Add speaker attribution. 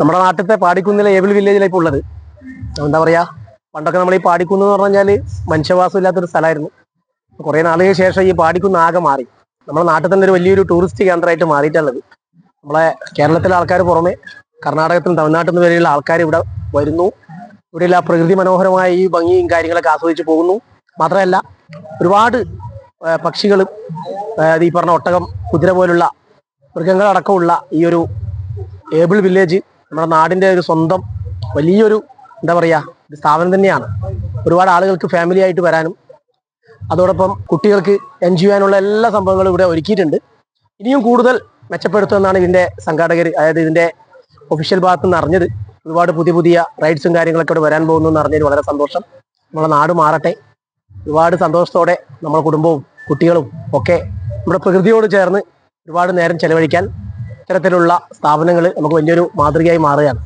Speaker 1: നമ്മുടെ നാട്ടിലത്തെ പാടിക്കുന്നിലെ ഏബിൾ വില്ലേജിലാണ് ഇപ്പോൾ ഉള്ളത്. എന്താ പറയാ, പണ്ടൊക്കെ നമ്മൾ ഈ പാടിക്കുന്ന് എന്ന് പറഞ്ഞു കഴിഞ്ഞാൽ മനുഷ്യവാസം ഇല്ലാത്തൊരു സ്ഥലമായിരുന്നു. കുറെ നാളുകൾക്ക് ശേഷം ഈ പാടിക്കുന്ന് ആകെ മാറി. നമ്മുടെ നാട്ടിൽ തന്നെ ഒരു വലിയൊരു ടൂറിസ്റ്റ് കേന്ദ്രമായിട്ട് മാറിയിട്ടുള്ളത്. നമ്മളെ കേരളത്തിലെ ആൾക്കാർ പുറമെ കർണാടകത്തിലും തമിഴ്നാട്ടിൽ നിന്ന് വരെയുള്ള ആൾക്കാർ ഇവിടെ വരുന്നു. ഇവിടെയുള്ള പ്രകൃതി മനോഹരമായ ഈ ഭംഗിയും കാര്യങ്ങളൊക്കെ ആസ്വദിച്ച് പോകുന്നു. മാത്രമല്ല ഒരുപാട് പക്ഷികളും ഈ പറഞ്ഞ ഒട്ടകം, കുതിര പോലുള്ള മൃഗങ്ങളടക്കമുള്ള ഈ ഒരു ഏബിൾ വില്ലേജ് നമ്മുടെ നാടിൻ്റെ ഒരു സ്വന്തം വലിയൊരു എന്താ പറയുക ഒരു സ്ഥാപനം തന്നെയാണ്. ഒരുപാട് ആളുകൾക്ക് ഫാമിലി ആയിട്ട് വരാനും അതോടൊപ്പം കുട്ടികൾക്ക് എൻജോയ് ചെയ്യാനുള്ള എല്ലാ സംഭവങ്ങളും ഇവിടെ ഒരുക്കിയിട്ടുണ്ട്. ഇനിയും കൂടുതൽ മെച്ചപ്പെടുത്തുമെന്നാണ് ഇതിൻ്റെ സംഘാടകർ, അതായത് ഇതിൻ്റെ ഒഫീഷ്യൽ ഭാഗത്ത് നിന്ന് അറിഞ്ഞത്. ഒരുപാട് പുതിയ പുതിയ റൈഡ്സും കാര്യങ്ങളൊക്കെ ഇവിടെ വരാൻ പോകുന്നു എന്ന് അറിഞ്ഞതിൽ വളരെ സന്തോഷം. നമ്മളെ നാട് മാറട്ടെ. ഒരുപാട് സന്തോഷത്തോടെ നമ്മുടെ കുടുംബവും കുട്ടികളും ഒക്കെ നമ്മുടെ പ്രകൃതിയോട് ചേർന്ന് ഒരുപാട് നേരം ചെലവഴിക്കാൻ ഇത്തരത്തിലുള്ള സ്ഥാപനങ്ങൾ നമുക്ക് വലിയൊരു മാതൃകയായി മാറുകയാണ്.